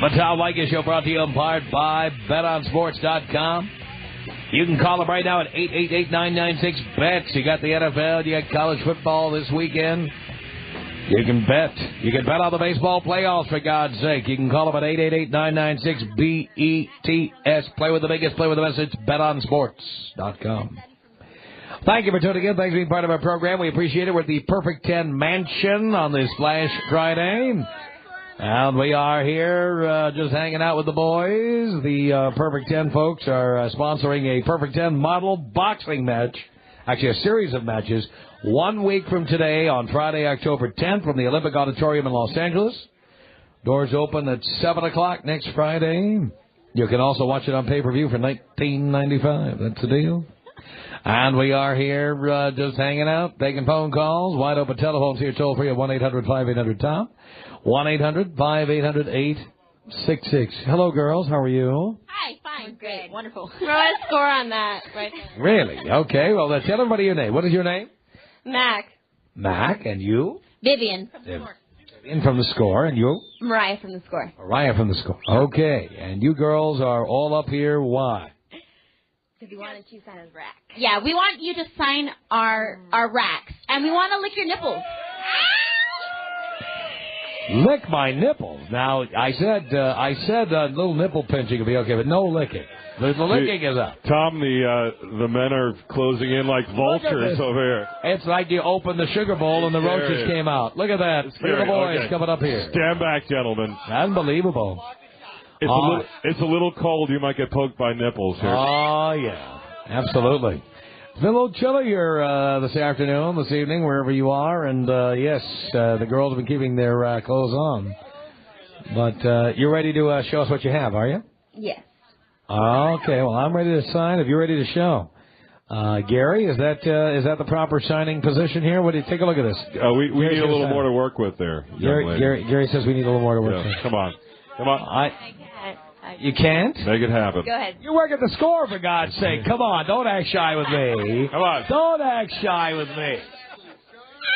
The Tom Leykis Show brought to you in part by BetOnSports.com. You can call them right now at 888-996-BETS. You got the NFL, you got college football this weekend. You can bet. You can bet on the baseball playoffs, for God's sake. You can call them at 888-996-BETS. Play with the biggest, play with the best. It's BetOnSports.com. Thank you for tuning in. Thanks for being part of our program. We appreciate it. We're at the Perfect 10 Mansion on this Flash Friday. And we are here just hanging out with the boys. The Perfect 10 folks are sponsoring a Perfect 10 model boxing match. Actually, a series of matches. 1 week from today on Friday, October 10th from the Olympic Auditorium in Los Angeles. Doors open at 7 o'clock next Friday. You can also watch it on pay-per-view for $19.95. That's the deal. And we are here just hanging out, taking phone calls. Wide open telephones here, toll free at 1-800-5800-TOM. 1-800-5800-866. Hello, girls. How are you? Hi, fine. Great. Wonderful. Throw a score on that right now. Really? Okay. Well, tell everybody your name. What is your name? Mac. Mac. And you? Vivian from the score. Vivian from the score. And you? Mariah from the score. Mariah from the score. Okay. And you girls are all up here. Why? Because we want to sign a rack. Yeah, we want you to sign our racks. And we want to lick your nipples. Lick my nipples. Now, I said a little nipple pinching would be okay, but no licking. The licking is up. Tom, the men are closing in like vultures over here. It's like you opened the sugar bowl and the roaches came out. Look at that. Look at the boys coming up here. Stand back, gentlemen. Unbelievable. It's a little cold. You might get poked by nipples here. Oh, yeah. Absolutely. It's been a little chilly here this afternoon, this evening, wherever you are. And, yes, the girls have been keeping their clothes on. But you're ready to show us what you have, are you? Yes. Okay. Well, I'm ready to sign if you're ready to show. Gary, is that the proper signing position here? What do you take a look at this? We need a little more to work with there. Gary says we need a little more to work with. Come on. You can't? Make it happen. Go ahead. You work at the score, for God's sake. Come on. Don't act shy with me. Come on. Don't act shy with me.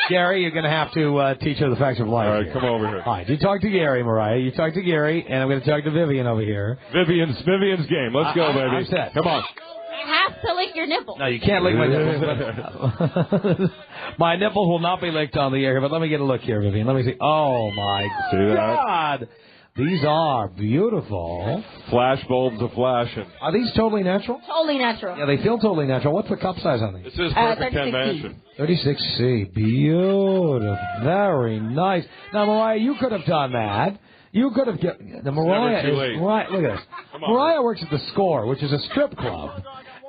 Gary, you're going to have to teach her the facts of life. All right, come over here. All right, you talk to Gary, Mariah. You talk to Gary, and I'm going to talk to Vivian over here. Vivian's game. Let's go, baby. I'm set. Come on. I have to lick your nipples. No, you can't lick my nipples. My nipples will not be licked on the air, but let me get a look here, Vivian. Let me see. Oh, my God. These are beautiful. Flash bulbs are flashing. Are these totally natural? Totally natural. Yeah, they feel totally natural. What's the cup size on these? This is Perfect 10 Mansion. 36C. Beautiful. Very nice. Now, Mariah, you could have done that. You could have... Mariah never too late. Right, look at this. Mariah works at the Score, which is a strip club.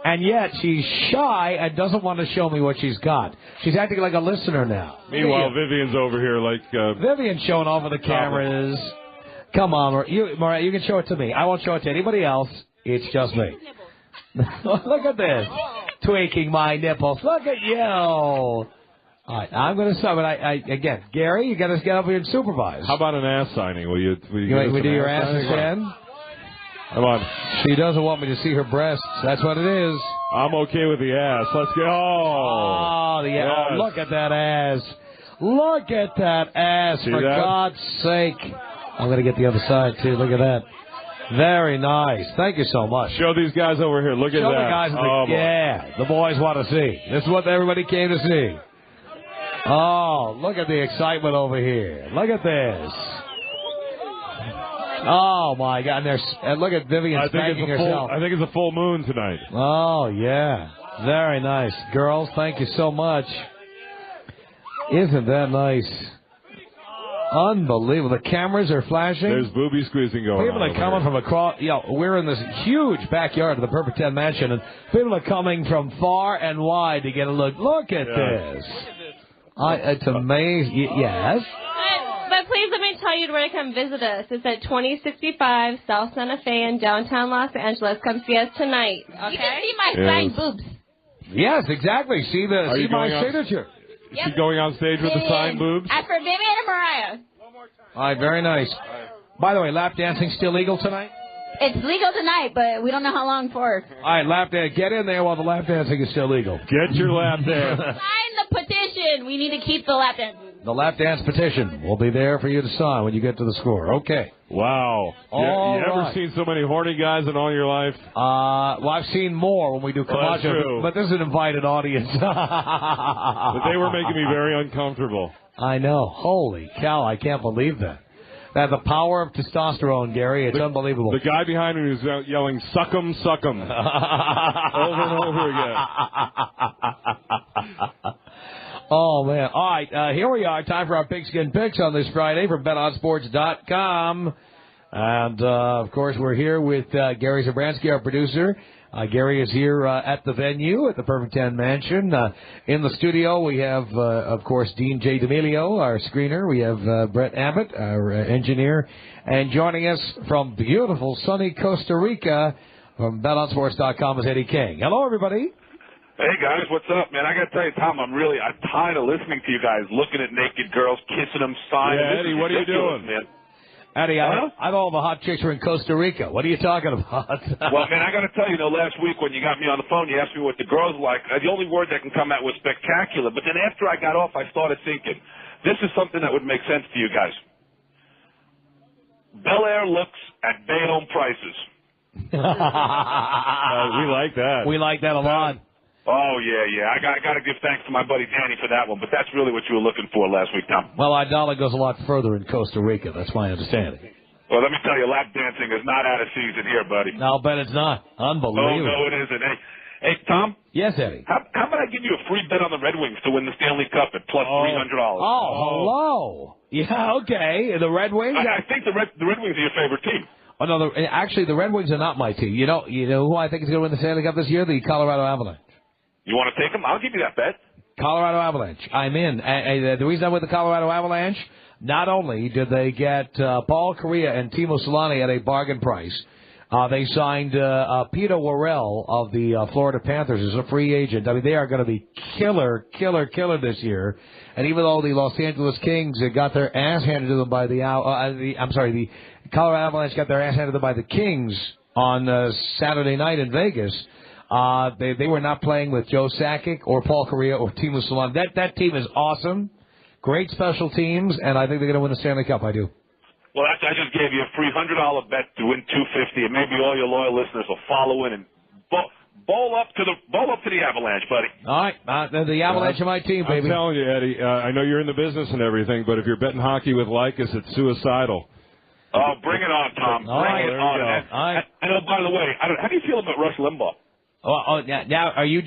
And yet she's shy and doesn't want to show me what she's got. She's acting like a listener now. Meanwhile, Vivian's over here like... Vivian's showing off of the cameras. Come on, Mariah, you can show it to me. I won't show it to anybody else. It's just me. Look at this. Tweaking my nipples. Look at you. All right, I'm going to start. But again, Gary, you got to get up here and supervise. How about an ass signing? Will you do your ass again? Come on. She doesn't want me to see her breasts. That's what it is. I'm okay with the ass. Let's go. Oh, yes. Look at that ass. Look at that ass, for God's sake. I'm going to get the other side, too. Look at that. Very nice. Thank you so much. Show these guys over here. Look at that. Show the guys. The boys want to see. This is what everybody came to see. Oh, look at the excitement over here. Look at this. Oh, my God. And look at Vivian spanking herself. I think it's a full moon tonight. Oh, yeah. Very nice. Girls, thank you so much. Isn't that nice? Unbelievable. The cameras are flashing. There's booby squeezing going on. People are coming from across. We're in this huge backyard of the Perfect 10 Mansion, and people are coming from far and wide to get a look. Look at this. It's amazing. Yes? But please let me tell you where to come visit us. It's at 2065 South Santa Fe in downtown Los Angeles. Come see us tonight. Okay? You can see my signed boobs. Yes, exactly. See my signature. Is she going on stage with the signed boobs? For Vivian and Mariah. All right, very nice. By the way, lap dancing still legal tonight? It's legal tonight, but we don't know how long for. All right, lap dance. Get in there while the lap dancing is still legal. Get your lap dance. Sign the petition. We need to keep the lap dance. The lap dance petition will be there for you to sign when you get to the score. Okay. Wow. You ever seen so many horny guys in all your life? Well, I've seen more when we do Well, that's Camacho, true. but this is an invited audience. But they were making me very uncomfortable. I know. Holy cow, I can't believe that. That the power of testosterone, Gary, it's unbelievable. The guy behind me was yelling, "Suck 'em, suck 'em," over and over again. Oh, man. All right, here we are. Time for our Pigskin Picks on this Friday from BetOnSports.com. And, of course, we're here with Gary Zabransky, our producer. Gary is here at the venue at the Perfect 10 Mansion. In the studio, we have, of course, Dean J. D'Amelio, our screener. We have Brett Abbott, our engineer. And joining us from beautiful, sunny Costa Rica from BetOnSports.com is Eddie King. Hello, everybody. Hey, guys, what's up, man? I got to tell you, Tom, I'm tired of listening to you guys looking at naked girls, kissing them, signing. Yeah, Eddie, what are you doing? Man. Eddie, I know all the hot chicks are in Costa Rica. What are you talking about? Well, man, I got to tell you, last week when you got me on the phone, you asked me what the girls like. The only word that can come out was spectacular. But then after I got off, I started thinking, this is something that would make sense to you guys. Bel Air looks at Bayonne prices. We like that. We like that a lot. Oh, yeah. I got to give thanks to my buddy Danny for that one. But that's really what you were looking for last week, Tom. Well, our dollar goes a lot further in Costa Rica. That's my understanding. Well, let me tell you, lap dancing is not out of season here, buddy. I'll bet it's not. Unbelievable. Oh, no, it isn't. Hey, Tom? Yes, Eddie? How about I give you a free bet on the Red Wings to win the Stanley Cup at plus $300? Oh, hello. Yeah, okay. The Red Wings? I think the Red Wings are your favorite team. Oh, no, actually, the Red Wings are not my team. You know who I think is going to win the Stanley Cup this year? The Colorado Avalanche. You want to take them? I'll give you that bet. Colorado Avalanche. I'm in. And the reason I'm with the Colorado Avalanche, not only did they get Paul Kariya and Timo Solani at a bargain price, they signed Peter Worrell of the Florida Panthers as a free agent. I mean, they are going to be killer this year. And even though the Los Angeles Kings got their ass handed to them by the Colorado Avalanche got their ass handed to them by the Kings on Saturday night in Vegas, they were not playing with Joe Sakic or Paul Kariya or Timo Solani. That team is awesome. Great special teams, and I think they're going to win the Stanley Cup. I do. Well, I just gave you a free $100 bet to win $250, and maybe all your loyal listeners will follow in and bowl up to the Avalanche, buddy. All right, the Avalanche are my team, baby. I'm telling you, Eddie. I know you're in the business and everything, but if you're betting hockey with Lycus, it's suicidal. Oh, bring it on, Tom. Bring it on. And by the way, how do you feel about Rush Limbaugh? Now, do you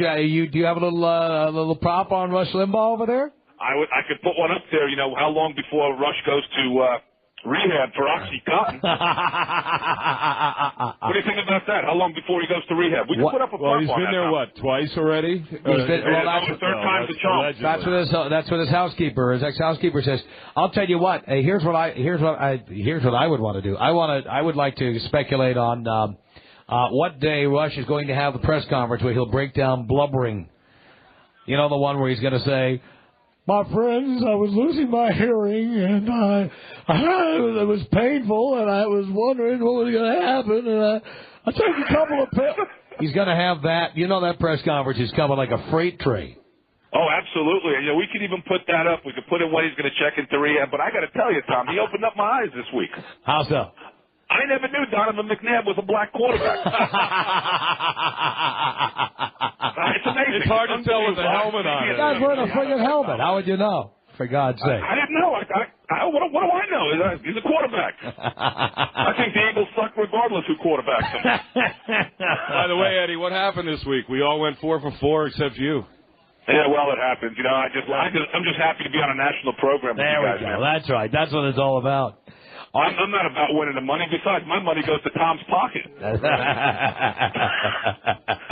have a little prop on Rush Limbaugh over there? I could put one up there. You know, how long before Rush goes to rehab for OxyContin? What do you think about that? How long before he goes to rehab? We can put up a prop he's on been that there, now. what, twice already? Third time's a charm. That's what his housekeeper, his ex-housekeeper says. I'll tell you what. Here's what I would want to do. I would like to speculate on what day Rush is going to have the press conference where he'll break down blubbering. You know, the one where he's going to say, "My friends, I was losing my hearing, and it was painful, and I was wondering what was going to happen, and I took a couple of pills." He's going to have that. You know, that press conference is coming like a freight train. Oh, absolutely. You know, we could even put that up. We could put in when he's going to check into rehab. But I got to tell you, Tom, he opened up my eyes this week. How so? I never knew Donovan McNabb was a black quarterback. It's amazing. It's hard to tell with a helmet on. The guy's wearing a friggin' helmet. How would you know? For God's sake. I didn't know. What do I know? He's a quarterback. I think the Eagles suck regardless who quarterbacks them. By the way, Eddie, what happened this week? We all went 4 for 4 except you. Yeah, well, it happens. You know, I'm just happy to be on a national program with you guys. There we go. Man. That's right. That's what it's all about. I'm not about winning the money. Besides, my money goes to Tom's pocket.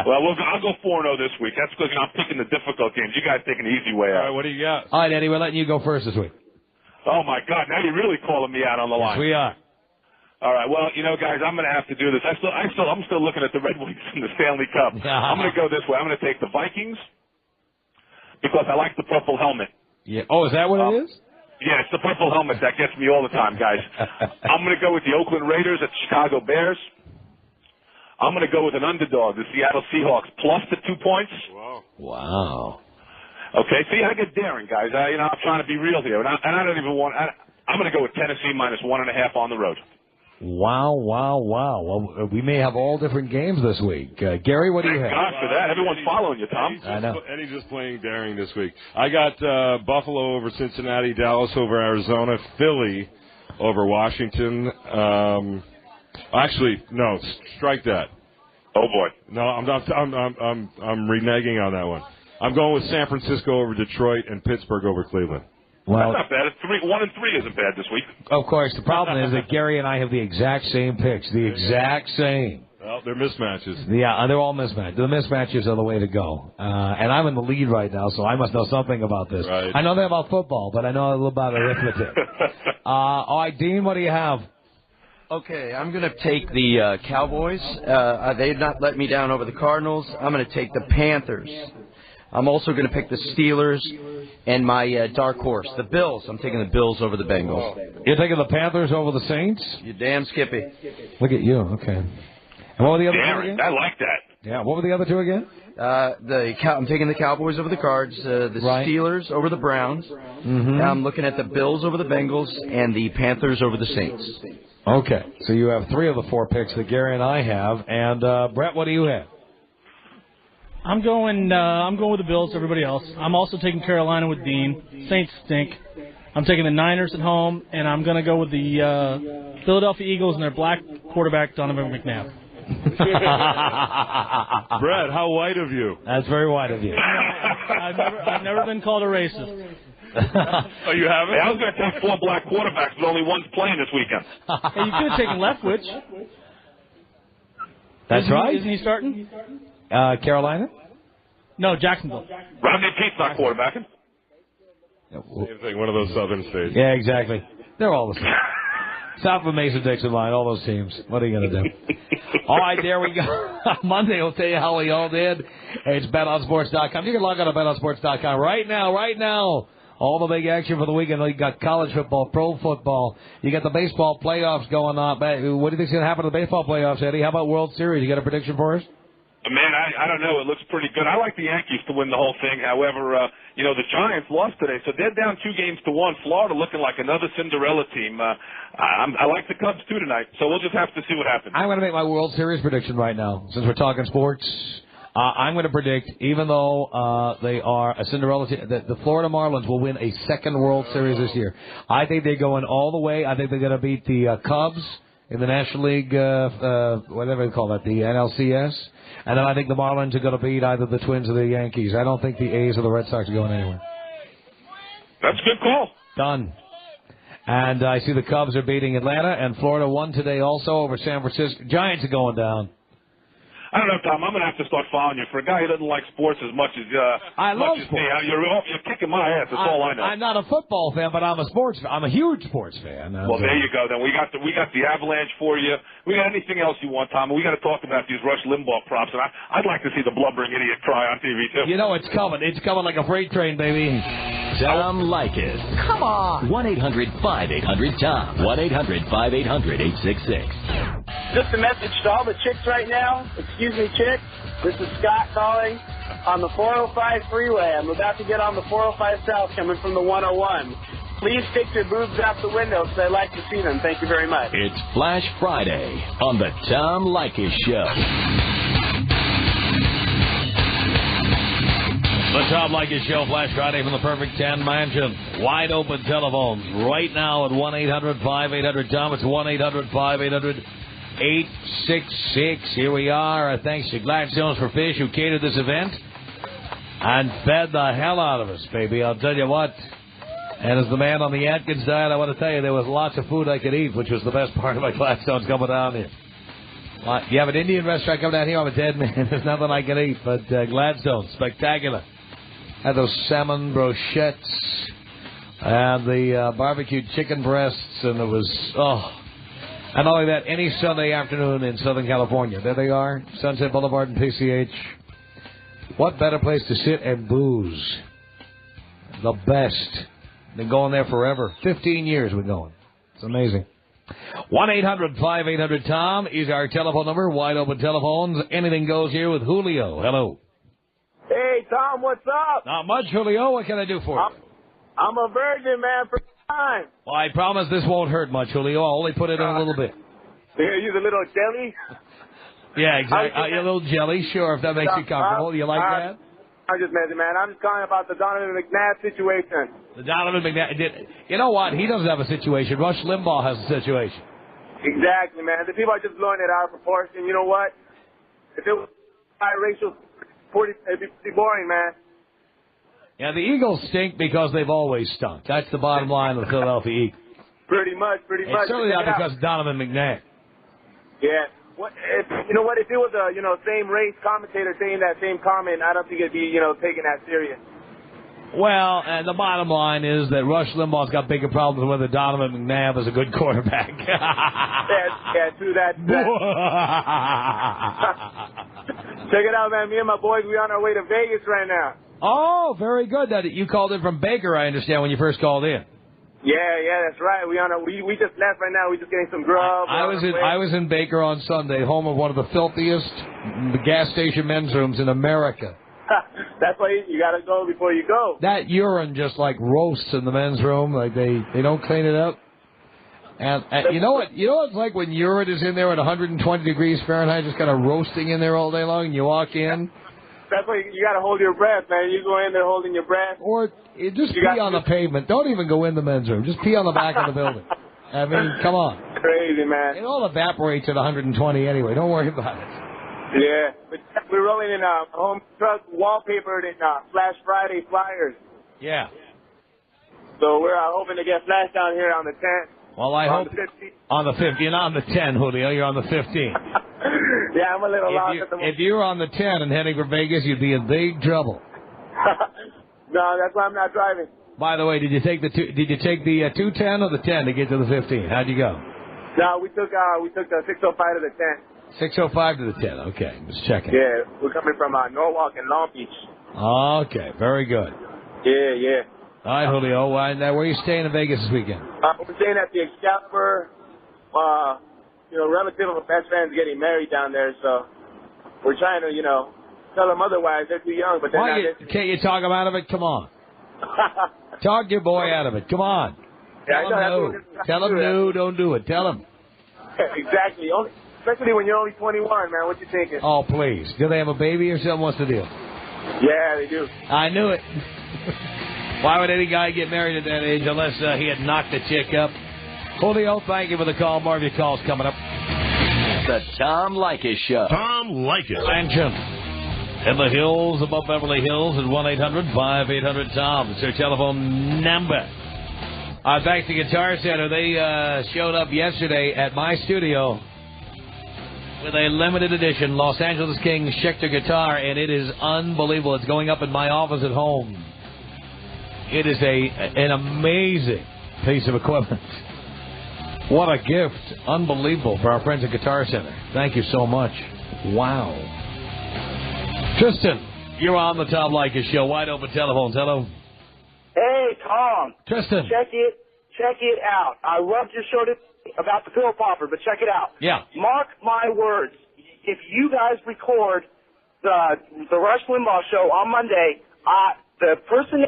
Well, I'll go 4-0 this week. That's because I'm picking the difficult games. You guys take an easy way out. All right, what do you got? All right, Eddie, we're letting you go first this week. Oh, my God. Now you're really calling me out on the line. Yes, we are. All right. Well, you know, guys, I'm going to have to do this. I'm still looking at the Red Wings in the Stanley Cup. I'm going to go this way. I'm going to take the Vikings because I like the purple helmet. Yeah. Oh, is that what it is? Yeah, it's the purple helmet that gets me all the time, guys. I'm going to go with the Oakland Raiders at the Chicago Bears. I'm going to go with an underdog, the Seattle Seahawks, plus the 2 points. Wow. Okay, see, I get daring, guys. I'm trying to be real here, and I don't even want. I'm going to go with Tennessee -1.5 on the road. Wow. Well, we may have all different games this week. Gary, what do you have? Thank God for that. Everyone's following you, Tom. I know. Eddie's just playing daring this week. I got Buffalo over Cincinnati, Dallas over Arizona, Philly over Washington. Actually, no, strike that. Oh boy. No, I'm reneging on that one. I'm going with San Francisco over Detroit and Pittsburgh over Cleveland. Well, that's not bad. It's 1 and 3 isn't bad this week. Of course, the problem is that Gary and I have the exact same picks, the exact same. Well, they're mismatches. Yeah, they're all mismatched. The mismatches are the way to go. And I'm in the lead right now, so I must know something about this. Right. I know that about football, but I know a little about arithmetic. All right, Dean, what do you have? Okay, I'm going to take the Cowboys. They've not let me down over the Cardinals. I'm going to take the Panthers. I'm also going to pick the Steelers and my dark horse, the Bills. I'm taking the Bills over the Bengals. You're taking the Panthers over the Saints? You damn Skippy. Look at you. Okay. And what were the other two again? I like that. Yeah, what were the other two again? I'm taking the Cowboys over the Cards, the Steelers over the Browns. Mm-hmm. I'm looking at the Bills over the Bengals and the Panthers over the Saints. Okay, so you have 3 of the 4 picks that Gary and I have. And, Brett, what do you have? I'm going with the Bills, everybody else. I'm also taking Carolina with Dean. Saints stink. I'm taking the Niners at home, and I'm going to go with the Philadelphia Eagles and their black quarterback, Donovan McNabb. Brett, how white of you? That's very white of you. I've never been called a racist. Oh, you haven't? Hey, I was going to take 4 black quarterbacks, but only one's playing this weekend. Hey, you could have taken Leftwich. That's right. Isn't he starting? Carolina? No, Jacksonville. Rodney Pete's not quarterbacking. Same thing, one of those southern states. Yeah, exactly. They're all the same. South of Mason-Dixon line, all those teams. What are you going to do? All right, there we go. Monday will tell you how we all did. It's BetOnSports.com. You can log on to BetOnSports.com right now. All the big action for the weekend. You got college football, pro football. You got the baseball playoffs going on. What do you think's going to happen to the baseball playoffs, Eddie? How about World Series? You got a prediction for us? Man, I don't know. It looks pretty good. I like the Yankees to win the whole thing. However, the Giants lost today, so they're down 2-1. Florida looking like another Cinderella team. I like the Cubs, too, tonight, so we'll just have to see what happens. I'm going to make my World Series prediction right now, since we're talking sports. I'm going to predict, even though they are a Cinderella team, that the Florida Marlins will win a second World Series this year. I think they're going all the way. I think they're going to beat the Cubs in the National League, whatever they call that, the NLCS. And then I think the Marlins are going to beat either the Twins or the Yankees. I don't think the A's or the Red Sox are going anywhere. That's a good call. Done. And I see the Cubs are beating Atlanta, and Florida won today also over San Francisco. Giants are going down. I don't know, Tom. I'm going to have to start following you. For a guy who doesn't like sports as much as I love sports. Me, you're kicking my ass. That's all I know. I'm not a football fan, but I'm a sports fan. I'm a huge sports fan. Well, there you go. Then we got the Avalanche for you. We got anything else you want, Tom? We got to talk about these Rush Limbaugh props, and I'd like to see the blubbering idiot cry on TV too. You know it's coming. It's coming like a freight train, baby. Tom Leykis. Come on. 1-800-5800-TOM. 1-800-5800-866. Just a message to all the chicks right now. Excuse me, chicks. This is Scott calling on the 405 freeway. I'm about to get on the 405 south coming from the 101. Please stick your boobs out the window because I'd like to see them. Thank you very much. It's Flash Friday on the Tom Leykis Show. The Tom Leykis Show, Flash Friday from the Perfect 10 Mansion. Wide open telephones right now at 1-800-5800-TOM. It's 1-800-5800-866. Here we are. Thanks to Gladstones for Fish, who catered this event and fed the hell out of us, baby. I'll tell you what. And as the man on the Atkins diet, I want to tell you there was lots of food I could eat, which was the best part of my Gladstones coming down here. You have an Indian restaurant coming down here, I'm a dead man. There's nothing I can eat, but Gladstone, spectacular. Had those salmon brochettes and the barbecued chicken breasts, and it was, And not only that, any Sunday afternoon in Southern California. There they are, Sunset Boulevard and PCH. What better place to sit and booze? The best. Been going there forever. 15 years we're going. It's amazing. 1-800-5800-TOM is our telephone number. Wide open telephones. Anything goes here with Julio. Hello. Hey, Tom, what's up? Not much, Julio. What can I do for you? I'm a virgin, man, for time. Well, I promise this won't hurt much, Julio. I'll only put it in a little bit. Here, use a little jelly. Yeah, exactly. A little jelly, sure, if that makes you comfortable. Do you like that? I'm just messing, man. I'm just calling about the Donovan McNabb situation. The Donovan McNabb. You know what? He doesn't have a situation. Rush Limbaugh has a situation. Exactly, man. The people are just blowing it out of proportion. You know what? If it was biracial, it'd be boring, man. Yeah, the Eagles stink because they've always stunk. That's the bottom line of the Philadelphia Eagles. Pretty much. It's certainly not because of Donovan McNabb. Yeah. You know what? If it was a same race commentator saying that same comment, I don't think it'd be taken that serious. Well, and the bottom line is that Rush Limbaugh's got bigger problems with whether Donovan McNabb is a good quarterback. yeah, true that. Check it out, man. Me and my boys, we on our way to Vegas right now. Oh, very good. That you called in from Baker, I understand, when you first called in. Yeah, that's right. We just left right now. We just getting some grub. I was in Baker on Sunday, home of one of the filthiest gas station men's rooms in America. That's why you got to go before you go. That urine just like roasts in the men's room. Like they don't clean it up. And you know what it's like when urine is in there at 120 degrees Fahrenheit, just kind of roasting in there all day long, and you walk in. That's why you got to hold your breath, man. You go in there holding your breath. Or just pee on the pavement. Don't even go in the men's room. Just pee on the back of the building. I mean, come on. Crazy, man. It all evaporates at 120 anyway. Don't worry about it. Yeah. But we're rolling in home truck wallpapered in Flash Friday flyers. Yeah. So we're hoping to get Flash down here on the 10th. Well, I hope on the 15th. You're not on the 10, Julio. You're on the 15th. Yeah, I'm a little lost at the moment. If you were on the 10 and heading for Vegas, you'd be in big trouble. No, that's why I'm not driving. By the way, did you take the 210 or the 10 to get to the 15? How'd you go? No, we took the 605 to the 10. 605 to the 10. Okay, just checking. Yeah, we're coming from Norwalk and Long Beach. Okay, very good. Yeah. All right, Julio. Where are you staying in Vegas this weekend? We're staying at the Excalibur. Relative of a best friend's getting married down there, so we're trying to, tell them otherwise. They're too young, but they're not. Can't you talk them out of it? Come on. Talk your boy out of it. Come on. Yeah, Tell him no. Don't do it. Tell him. Exactly. Especially when you're only 21, man. What you thinking? Oh, please. Do they have a baby or something? What's the deal? Yeah, they do. I knew it. Why would any guy get married at that age unless he had knocked the chick up? Julio, thank you for the call. More of your calls coming up. The Tom Leykis Show. Tom Leykis. Mansion in the hills above Beverly Hills at 1-800-5800-TOM. It's their telephone number. Thanks to Guitar Center. They showed up yesterday at my studio with a limited edition Los Angeles King Schecter guitar, and it is unbelievable. It's going up in my office at home. It is an amazing piece of equipment. What a gift. Unbelievable for our friends at Guitar Center. Thank you so much. Wow. Tristan, you're on the Tom Leykis Show. Wide open telephones. Hello. Hey, Tom. Tristan. Check it out. I loved your show about the pill popper, but check it out. Yeah. Mark my words. If you guys record the Rush Limbaugh show on Monday, the person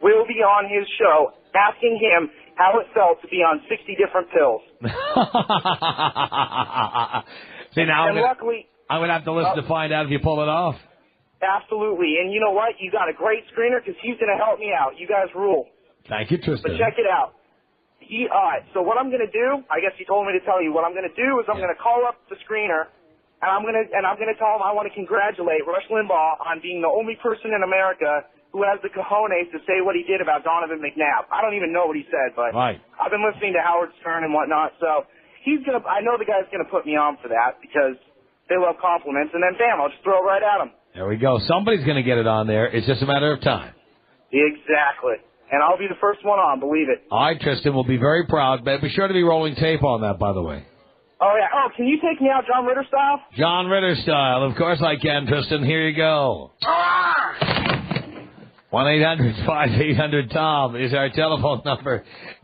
will be on his show asking him how it felt to be on 60 different pills. See, now luckily, I'm going to have to listen to find out if you pull it off. Absolutely. And you know what? You got a great screener because he's going to help me out. You guys rule. Thank you, Tristan. But check it out. All right, so what I'm going to do, I guess he told me to tell you, what I'm going to do is I'm going to call up the screener, and I'm going to tell him I want to congratulate Rush Limbaugh on being the only person in America who has the cojones to say what he did about Donovan McNabb. I don't even know what he said, but right. I've been listening to Howard Stern and whatnot, so I know the guy's going to put me on for that because they love compliments, and then bam, I'll just throw it right at him. There we go. Somebody's going to get it on there. It's just a matter of time. Exactly. And I'll be the first one on, believe it. All right, Tristan, we'll be very proud. But be sure to be rolling tape on that, by the way. Oh, yeah. Oh, can you take me out John Ritter style? John Ritter style. Of course I can, Tristan. Here you go. 1-800-5800-TOM is our telephone number.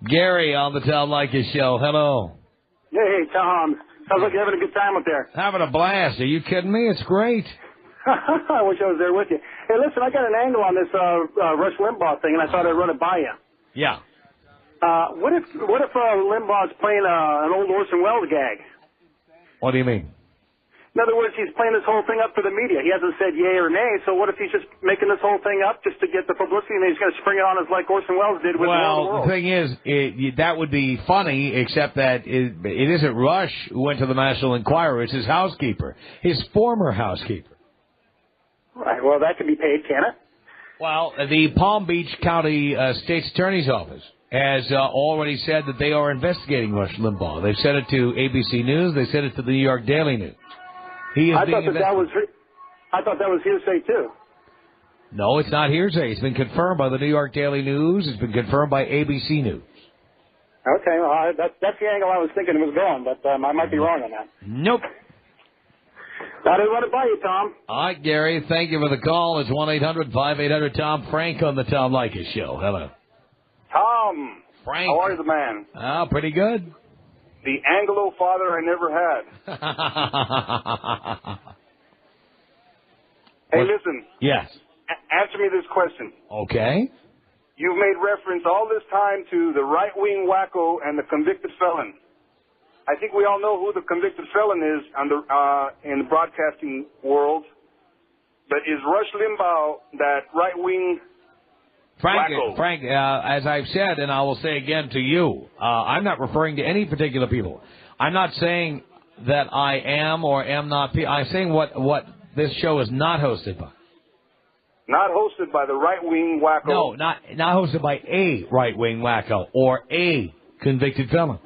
Gary on the Tom Leykis Show. Hello. Hey, Tom. Sounds like you're having a good time up there. Having a blast. Are you kidding me? It's great. I wish I was there with you. Hey, listen, I got an angle on this Rush Limbaugh thing, and I thought I'd run it by you. Yeah. What if Limbaugh's playing an old Orson Welles gag? What do you mean? In other words, he's playing this whole thing up for the media. He hasn't said yay or nay, so what if he's just making this whole thing up just to get the publicity, and he's going to spring it on us like Orson Welles did with War of the Worlds? Well, the thing is, that would be funny, except that it isn't Rush who went to the National Enquirer. It's his housekeeper, his former housekeeper. Right, well, that can be paid, can it? Well, the Palm Beach County State's Attorney's Office has already said that they are investigating Rush Limbaugh. They've said it to ABC News. They said it to the New York Daily News. I thought that was hearsay, too. No, it's not hearsay. It's been confirmed by the New York Daily News. It's been confirmed by ABC News. Okay, well, that's the angle I was thinking it was going, but I might be wrong on that. Nope. Thought I'd run it by you, Tom. All right, Gary, thank you for the call. It's 1-800-5800-TOM. Frank on the Tom Leykis Show. Hello. Tom. Frank. How are you, the man? Oh, pretty good. The Anglo father I never had. Hey, listen. Yes. Answer me this question. Okay. You've made reference all this time to the right-wing wacko and the convicted felon. I think we all know who the convicted felon is in the broadcasting world. But is Rush Limbaugh that right-wing wacko? Frank, as I've said, and I will say again to you, I'm not referring to any particular people. I'm not saying that I am or am not. I'm saying what this show is not hosted by. Not hosted by the right-wing wacko. No, not hosted by a right-wing wacko or a convicted felon.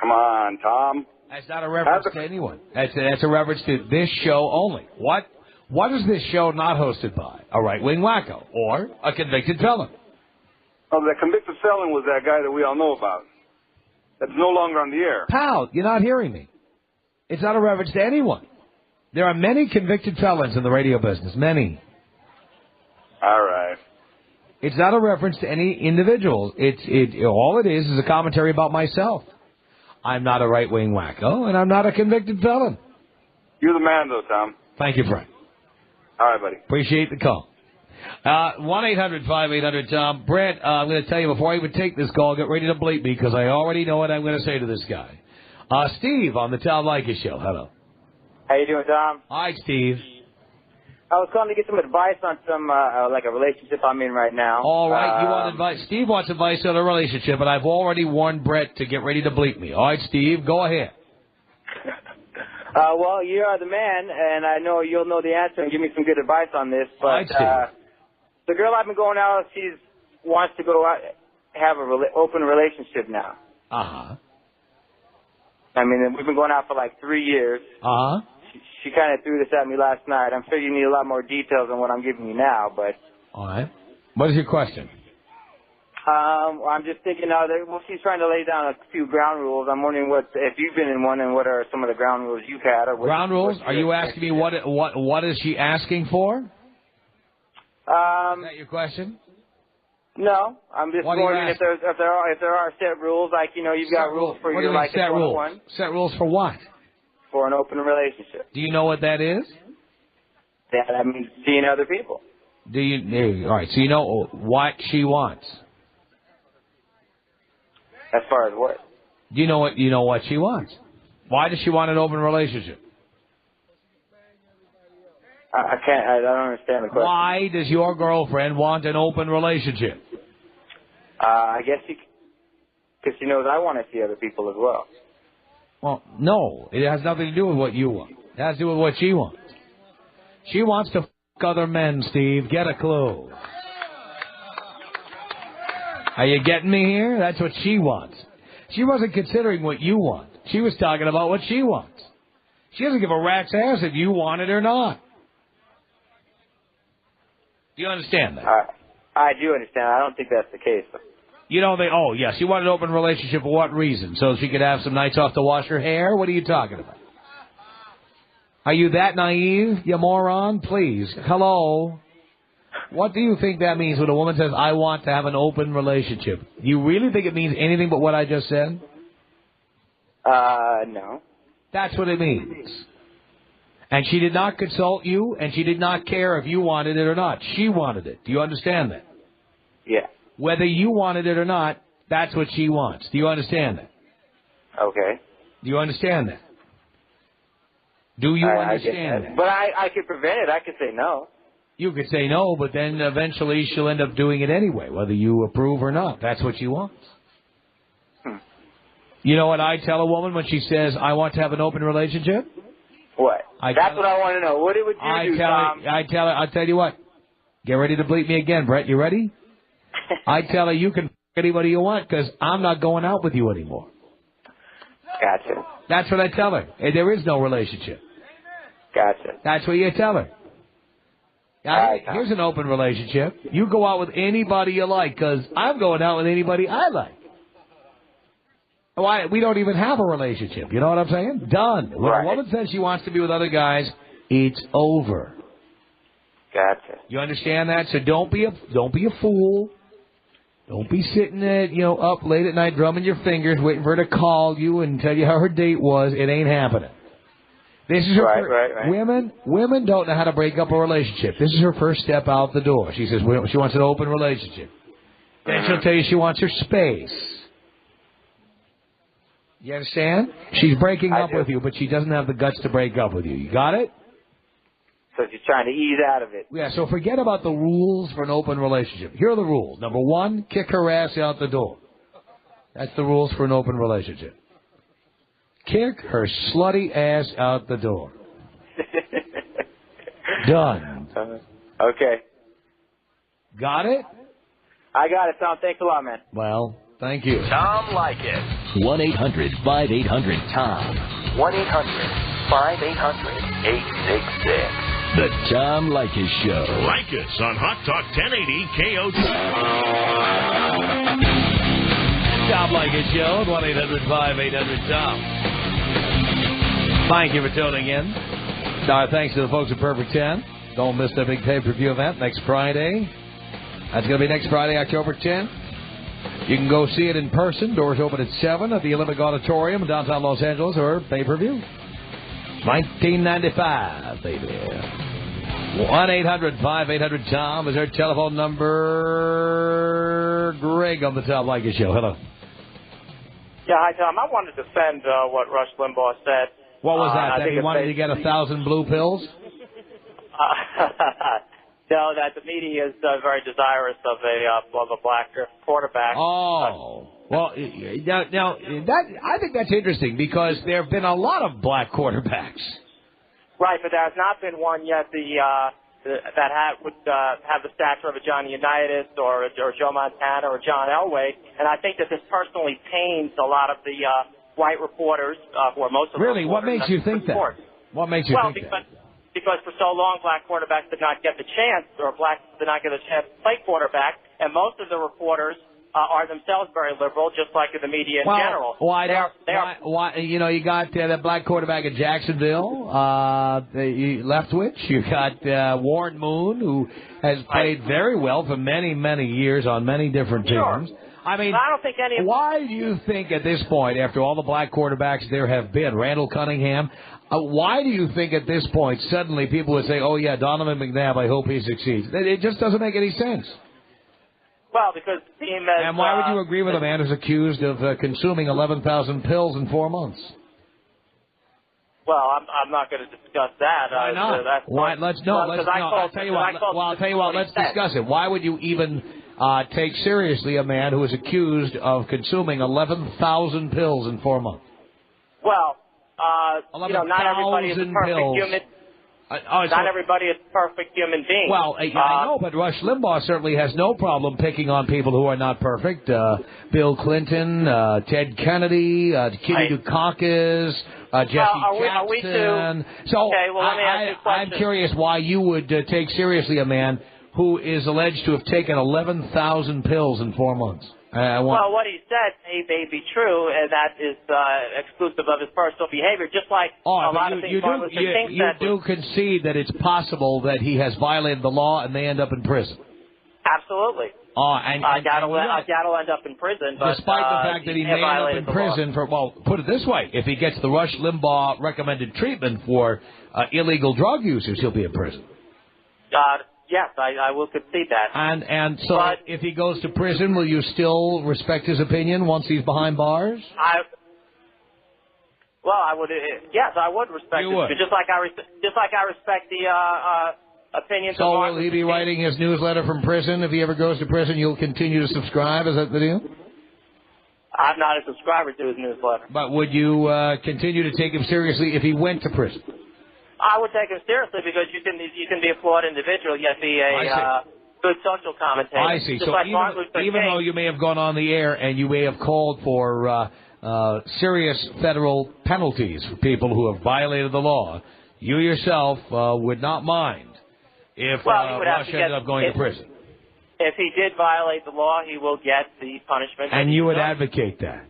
Come on, Tom. That's not a reference to anyone. That's a reference to this show only. What is this show not hosted by? A right-wing wacko or a convicted felon? Oh, the convicted felon was that guy that we all know about. That's no longer on the air. Pal, you're not hearing me. It's not a reference to anyone. There are many convicted felons in the radio business. Many. All right. It's not a reference to any individual. All it is a commentary about myself. I'm not a right-wing wacko, and I'm not a convicted felon. You're the man, though, Tom. Thank you, Frank. All right, buddy. Appreciate the call. 1-800-5800-TOM. Brett, I'm going to tell you before I even take this call, get ready to bleep me because I already know what I'm going to say to this guy. Steve on the Tom Leykis Show. Hello. How you doing, Tom? Hi, Steve. I was calling to get some advice on some, like a relationship I'm in right now. All right, you want advice? Steve wants advice on a relationship, and I've already warned Brett to get ready to bleep me. All right, Steve, go ahead. Well, you are the man, and I know you'll know the answer and give me some good advice on this. But all right, Steve. The girl I've been going out, she wants to go out, have an open relationship now. Uh-huh. I mean, we've been going out for like 3 years. Uh-huh. She kind of threw this at me last night. I'm sure you need a lot more details than what I'm giving you now, but... All right. What is your question? I'm just thinking now that, well, she's trying to lay down a few ground rules. I'm wondering if you've been in one and what are some of the ground rules you've had. Or ground rules? Are you asking me what is she asking for? Is that your question? No, I'm just wondering if there are set rules, like, you know, you've got rules for your like set rules? Set rules for what? For an open relationship. Do you know what that is? That means seeing other people. Do you? All right. So you know what she wants. As far as what? Do you know what she wants? Why does she want an open relationship? I don't understand the question. Why does your girlfriend want an open relationship? I guess because she knows I want to see other people as well. Well, no. It has nothing to do with what you want. It has to do with what she wants. She wants to f*** other men, Steve. Get a clue. Are you getting me here? That's what she wants. She wasn't considering what you want. She was talking about what she wants. She doesn't give a rat's ass if you want it or not. Do you understand that? I do understand. I don't think that's the case. You know, she wanted an open relationship for what reason? So she could have some nights off to wash her hair? What are you talking about? Are you that naive, you moron? Please. Hello? What do you think that means when a woman says, I want to have an open relationship? Do you really think it means anything but what I just said? No. That's what it means. And she did not consult you, and she did not care if you wanted it or not. She wanted it. Do you understand that? Yeah. Whether you wanted it or not, that's what she wants. Do you understand that? Okay. Do you understand that? Do you understand that? But I could prevent it. I could say no. You could say no, but then eventually she'll end up doing it anyway, whether you approve or not. That's what she wants. You know what I tell a woman when she says, I want to have an open relationship? What? That's what I want to know. What would you do, Tom? I'll tell you what. Get ready to bleep me again, Brett. You ready? I tell her you can f*** anybody you want because I'm not going out with you anymore. Gotcha. That's what I tell her. There is no relationship. Gotcha. That's what you tell her. Here's an open relationship. You go out with anybody you like because I'm going out with anybody I like. Why? We don't even have a relationship. You know what I'm saying? Done. When a woman says she wants to be with other guys, it's over. Gotcha. You understand that? So don't be a fool. Don't be sitting up late at night drumming your fingers, waiting for her to call you and tell you how her date was. It ain't happening. This is her right. Women don't know how to break up a relationship. This is her first step out the door. She says she wants an open relationship. Then she'll tell you she wants her space. You understand? She's breaking up with you, but she doesn't have the guts to break up with you. You got it? So she's trying to ease out of it. Yeah, so forget about the rules for an open relationship. Here are the rules. Number one, kick her ass out the door. That's the rules for an open relationship. Kick her slutty ass out the door. Done. Okay. Got it? I got it, Tom. Thanks a lot, man. Well, thank you. Tom Leykis. 1-800-5800-TOM. 1-800-5800-866. The Tom Leykis Show. Leykis on Hot Talk 1080 KOT. Tom Leykis Show, 1-800-5800-TOM. Thank you for tuning in. Our thanks to the folks at Perfect 10. Don't miss the big pay-per-view event next Friday. That's going to be next Friday, October 10th. You can go see it in person. Doors open at 7 at the Olympic Auditorium in downtown Los Angeles, or pay-per-view. $19.95, baby. 1-800-5800-TOM is our telephone number. Greg on the Tom Leykis Show. Hello. Yeah, hi, Tom. I wanted to defend what Rush Limbaugh said. What was that? That he wanted to get 1,000 blue pills? No, that the media is very desirous of a black quarterback. Oh. Well, now that I think that's interesting because there have been a lot of black quarterbacks. Right, but there has not been one yet that would have the stature of a Johnny Unitas or Joe Montana or John Elway. And I think that this personally pains a lot of the white reporters, or most of them. Really? What makes you think that? What makes you think that? Because for so long, black quarterbacks did not get the chance, or blacks did not get a chance to play quarterback, and most of the reporters are themselves very liberal, just like in the media in general. Why? You know, you got that black quarterback in Jacksonville, Leftwich. You got Warren Moon, who has played very well for many, many years on many different teams. I mean, I don't think any of why do you think at this point, after all the black quarterbacks there have been, Randall Cunningham, why do you think at this point suddenly people would say, oh, yeah, Donovan McNabb, I hope he succeeds? It just doesn't make any sense. Well, because the team has... And why would you agree with a man who's accused of consuming 11,000 pills in 4 months? Well, I'm not going to discuss that. Why not? Let's discuss it. Why would you even take seriously a man who is accused of consuming 11,000 pills in 4 months? Well, not everybody is a perfect human. Not everybody is a perfect human being. Well, I know, but Rush Limbaugh certainly has no problem picking on people who are not perfect. Bill Clinton, Ted Kennedy, Kitty Dukakis, Jesse Jackson. Are we too? So okay, well, let me ask you a question. I'm curious why you would take seriously a man who is alleged to have taken 11,000 pills in 4 months. Well, what he said may be true, and that is exclusive of his personal behavior, just like a lot of things Martin Luther King said. You do concede that it's possible that he has violated the law and may end up in prison. Absolutely. That'll end up in prison. But, despite the fact that he may end up in prison for, well, put it this way, if he gets the Rush Limbaugh recommended treatment for illegal drug users, he'll be in prison. Yes, I will concede that. And so if he goes to prison, will you still respect his opinion once he's behind bars? I would. Yes, I would respect it. Just like I respect the opinions. So will he be writing his newsletter from prison? If he ever goes to prison, you'll continue to subscribe? Is that the deal? I'm not a subscriber to his newsletter. But would you continue to take him seriously if he went to prison? I would take him seriously because you can be a flawed individual yet be a good social commentator. I see. Just So like even though you may have gone on the air and you may have called for serious federal penalties for people who have violated the law, you yourself would not mind if Rush ended up going to prison. If he did violate the law, he will get the punishment. And you would advocate that?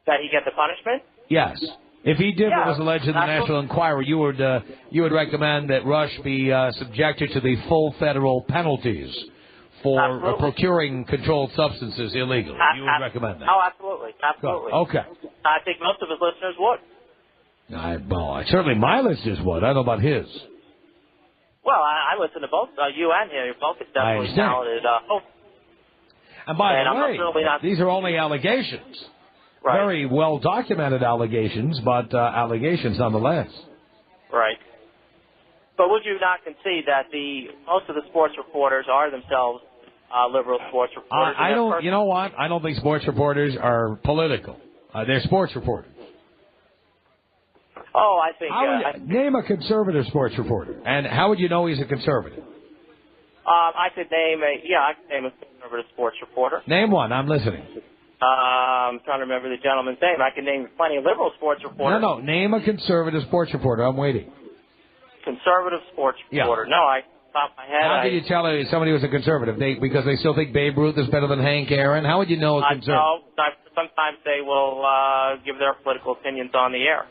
That he get the punishment? Yes. If he did what was alleged in the National Enquirer, you would recommend that Rush be subjected to the full federal penalties for procuring controlled substances illegally. You would recommend that? Oh, absolutely. Absolutely. Okay. I think most of his listeners would. Certainly my listeners would. I don't know about his. Well, I listen to both you and him. You're both definitely talented. And by the way, these are only allegations. Right. Very well-documented allegations, but allegations nonetheless. Right. But would you not concede that most of the sports reporters are themselves liberal sports reporters? I don't. You know what? I don't think sports reporters are political. They're sports reporters. Oh, I think. Name a conservative sports reporter, and how would you know he's a conservative? I could name a conservative sports reporter. Name one. I'm listening. I'm trying to remember the gentleman's name. I can name plenty of liberal sports reporters. No. Name a conservative sports reporter. I'm waiting. Conservative sports reporter. No, top of my head. How can you tell somebody was a conservative? Because they still think Babe Ruth is better than Hank Aaron? How would you know a conservative? No, sometimes they will give their political opinions on the air.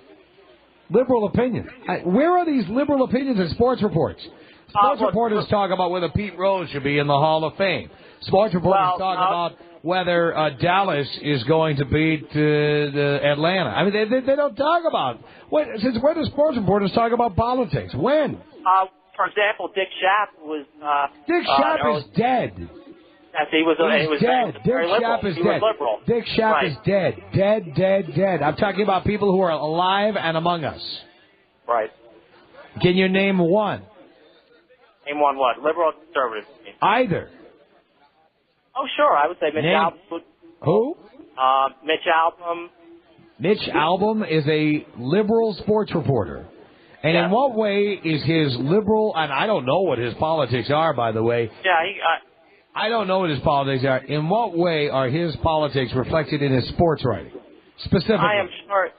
Liberal opinions? Where are these liberal opinions in sports reports? Sports reporters talk about whether Pete Rose should be in the Hall of Fame. Sports reporters talk about whether Dallas is going to beat Atlanta. I mean, they don't talk about since when do sports reporters talk about politics? When? For example, Dick Schaap was. Dick Schaap is dead. Yes, he was dead. Dick Schaap is dead. Dick Schaap is dead. Dead. I'm talking about people who are alive and among us. Right. Can you name one? Name one what? Liberal or conservative? Either. Oh, sure. I would say Mitch Albom. Who? Mitch Albom. Mitch Albom is a liberal sports reporter. And in what way is his liberal, and I don't know what his politics are, by the way. Yeah, I don't know what his politics are. In what way are his politics reflected in his sports writing? Specifically. I am sure.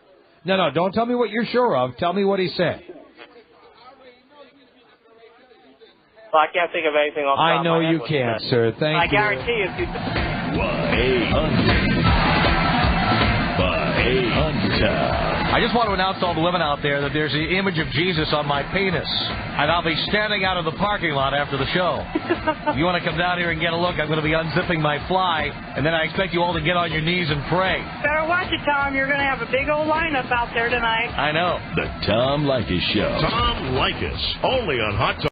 No, don't tell me what you're sure of. Tell me what he said. Well, I can't think of anything else. I know you can't, sir. Thank you. I guarantee you. 1-800-5800. I just want to announce to all the women out there that there's the image of Jesus on my penis, and I'll be standing out of the parking lot after the show. If you want to come down here and get a look, I'm going to be unzipping my fly, and then I expect you all to get on your knees and pray. Better watch it, Tom. You're going to have a big old lineup out there tonight. I know. The Tom Leykis Show. Tom Leykis, only on Hot Talk.